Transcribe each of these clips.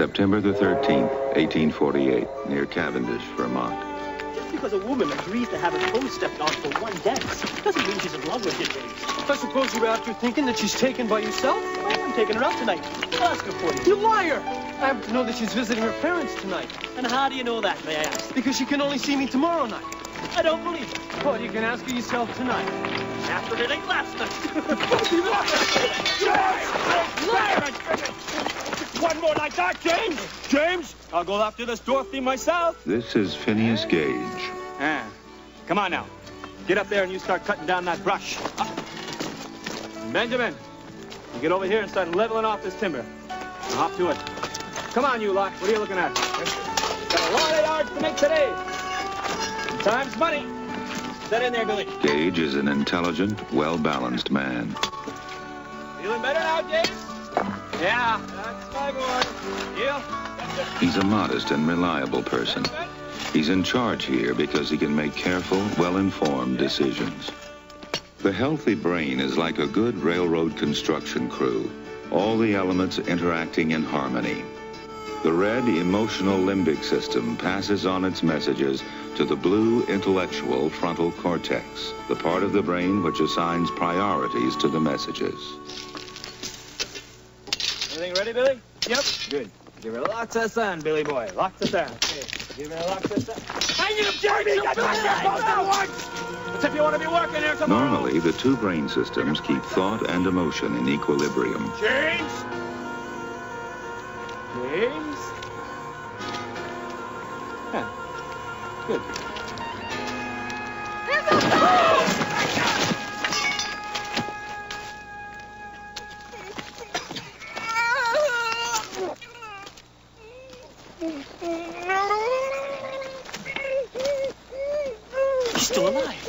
September the 13th, 1848, near Cavendish, Vermont. Just because a woman agrees to have her toes stepped on for one dance doesn't mean she's in love with you, James. I suppose you're after thinking that she's taken by yourself? Well, I'm taking her out tonight. I'll ask her for you. You liar! I happen to know that she's visiting her parents tonight. And how do you know that, may I ask? Because she can only see me tomorrow night. I don't believe it. Well, you can ask her yourself tonight. After it ain't last night. One more like that, James! James, I'll go after this Dorothy myself. This is Phineas Gage. Come on now. Get up there and you start cutting down that brush. Benjamin, you get over here and start leveling off this timber. Now hop to it. Come on, you lot. What are you looking at? Got a lot of yards to make today. Time's money. Set in there, Billy. Gage is an intelligent, well-balanced man. Feeling better now, James? Yeah, that's my boy. Neil? He's a modest and reliable person. He's in charge here because he can make careful, well-informed decisions. The healthy brain is like a good railroad construction crew, all the elements interacting in harmony. The red emotional limbic system passes on its messages to the blue intellectual frontal cortex, the part of the brain which assigns priorities to the messages. Everything ready, Billy? Yep. Good. Give her lots of sun, Billy boy. Lots of sun. Okay. Give her lots of sun. Hang it up, Jeremy! Get back here both at once! As if you want to be working here tomorrow. Normally, the two brain systems keep thought and emotion in equilibrium. James? James? Yeah. Good. He's still alive.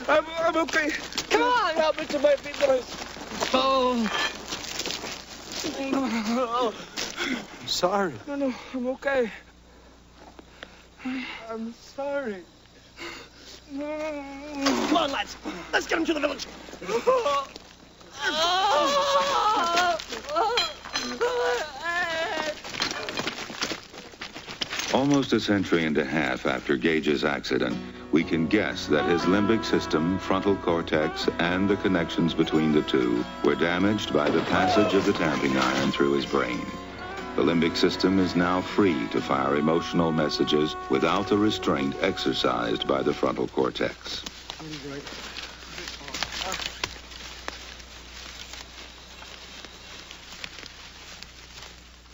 I'm okay. Come on, help me to my feet, boys. I'm sorry. No, I'm okay. I'm sorry. Come on, lads. Let's get him to the village. Almost a century and a half after Gage's accident, we can guess that his limbic system, frontal cortex, and the connections between the two were damaged by the passage of the tamping iron through his brain. The limbic system is now free to fire emotional messages without the restraint exercised by the frontal cortex.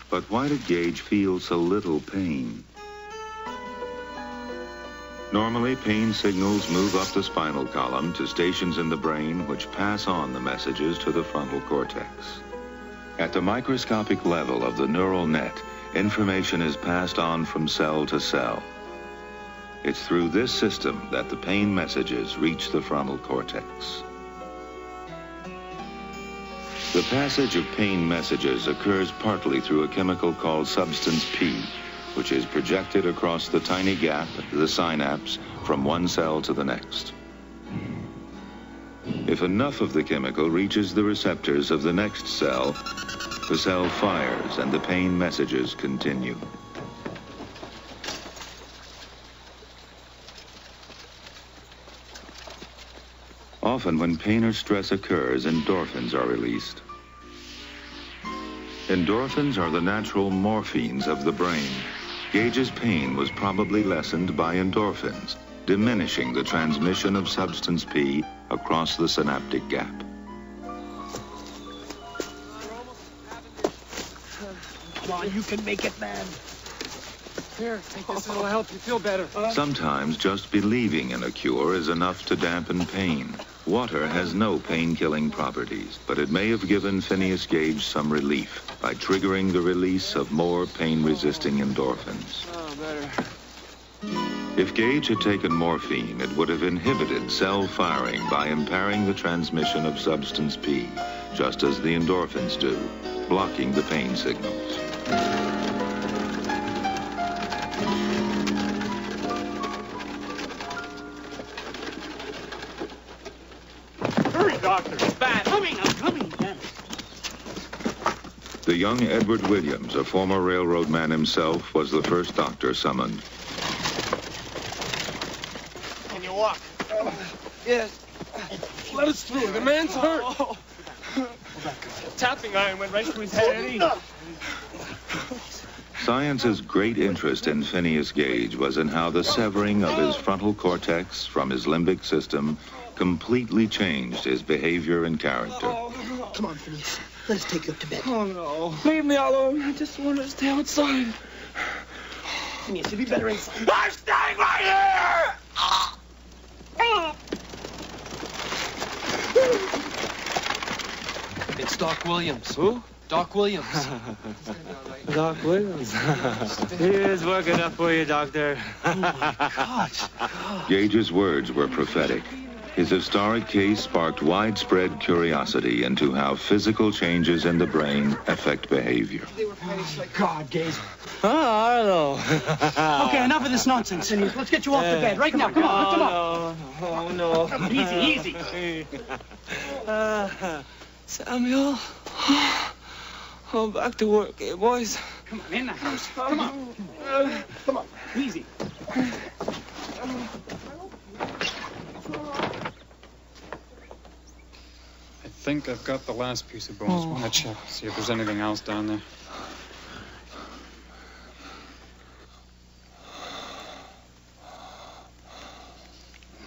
But why did Gage feel so little pain? Normally, pain signals move up the spinal column to stations in the brain which pass on the messages to the frontal cortex. At the microscopic level of the neural net, information is passed on from cell to cell. It's through this system that the pain messages reach the frontal cortex. The passage of pain messages occurs partly through a chemical called substance P, which is projected across the tiny gap, the synapse, from one cell to the next. If enough of the chemical reaches the receptors of the next cell, the cell fires and the pain messages continue. Often when pain or stress occurs, endorphins are released. Endorphins are the natural morphines of the brain. Gage's pain was probably lessened by endorphins, diminishing the transmission of substance P across the synaptic gap. Come on, you can make it, man. Here, take this. It'll help you feel better. Sometimes just believing in a cure is enough to dampen pain. Water has no pain-killing properties, but it may have given Phineas Gage some relief by triggering the release of more pain-resisting endorphins. Oh, better. If Gage had taken morphine, it would have inhibited cell firing by impairing the transmission of substance P, just as the endorphins do, blocking the pain signals. Hurry, doctor. It's bad. I'm coming, Dan. The young Edward Williams, a former railroad man himself, was the first doctor summoned. Can you walk? Yes. Let us through. The man's hurt. Tapping iron went right through his head. Science's great interest in Phineas Gage was in how the severing of his frontal cortex from his limbic system completely changed his behavior and character. Come on, Phineas. Let us take you up to bed. Oh, no. Leave me alone. I just want to stay outside. Phineas, you'll be better inside. I'm staying right here! It's Doc Williams. Who? Doc Williams. Doc Williams. Here's work enough for you, Doctor. Gage's words were prophetic. His historic case sparked widespread curiosity into how physical changes in the brain affect behavior. God, Gage. I don't know. Okay, enough of this nonsense, Phineas. Let's get you off to bed right now. Come on, come on. Oh, no. Easy. Samuel. Oh, back to work, eh, boys? Come on, in the house. Come on. Come on. Easy. I think I've got the last piece of bones. Want to check, see if there's anything else down there.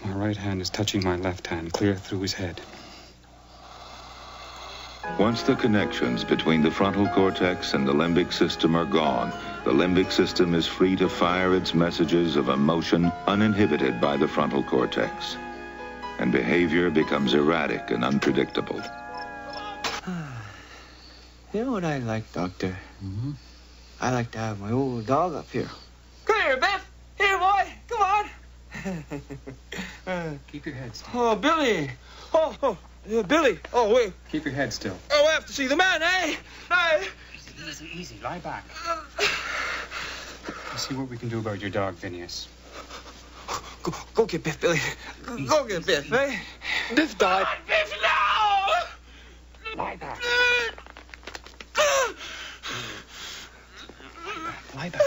My right hand is touching my left hand, clear through his head. Once the connections between the frontal cortex and the limbic system are gone, the limbic system is free to fire its messages of emotion uninhibited by the frontal cortex. And behavior becomes erratic and unpredictable. You know what I like, Doctor? Mm-hmm. I like to have my old dog up here. Come here, Beth. Here, boy. Come on. Keep your head still. Oh, Billy. Billy. Oh, wait. Keep your head still. Oh, I have to see the man, eh? Hey. Easy. Lie back. Let's see what we can do about your dog, Phineas. Go get Biff, Billy. Go get Biff, eh? Biff died. Biff, no! Lie back. Lie back. Lie back.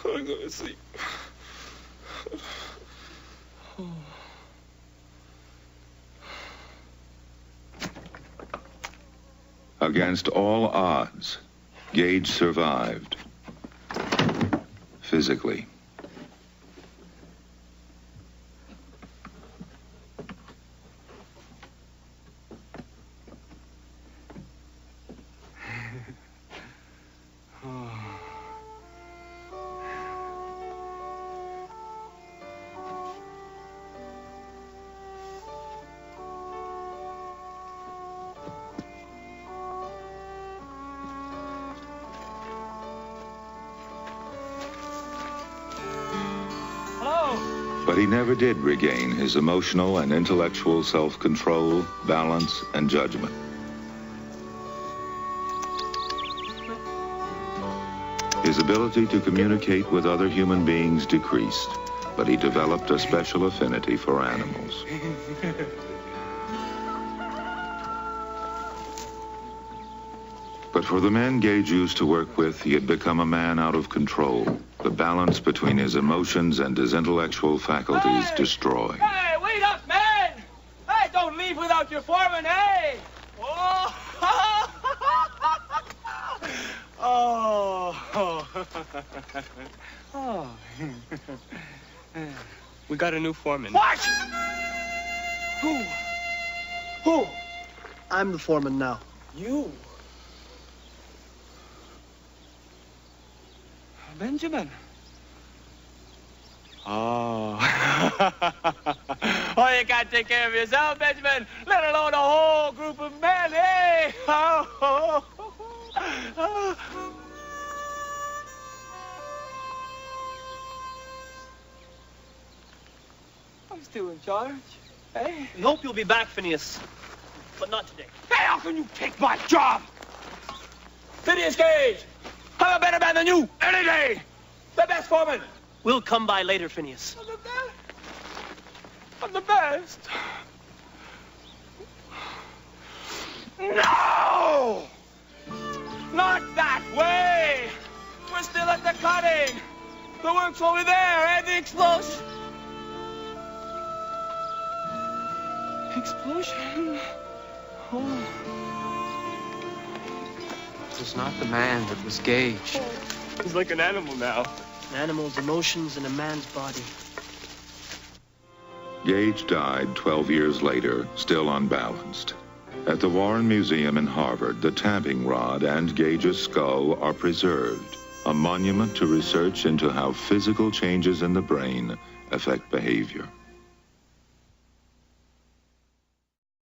I'm going to sleep. Against all odds, Gage survived. Physically. But he never did regain his emotional and intellectual self-control, balance, and judgment. His ability to communicate with other human beings decreased, but he developed a special affinity for animals. But for the men Gage used to work with, he had become a man out of control. The balance between his emotions and his intellectual faculties destroyed. Hey, wait up, man! Hey, don't leave without your foreman, hey! Oh! Oh. We got a new foreman. What? Who? I'm the foreman now. You? Benjamin. Oh. Oh, you can't take care of yourself, Benjamin, let alone a whole group of men, eh? Oh. I'm still in charge, eh? We hope you'll be back, Phineas. But not today. Hey, how can you take my job? Phineas Gage! I'm a better man than you, any day! The best foreman! We'll come by later, Phineas. I'm the best. No! Not that way! We're still at the cutting. The work's over there, and the explosion. Explosion? Oh. This is not the man that was Gage. He's like an animal now. An animal's emotions in a man's body. Gage died 12 years later, still unbalanced. At the Warren Museum in Harvard, the tamping rod and Gage's skull are preserved, a monument to research into how physical changes in the brain affect behavior.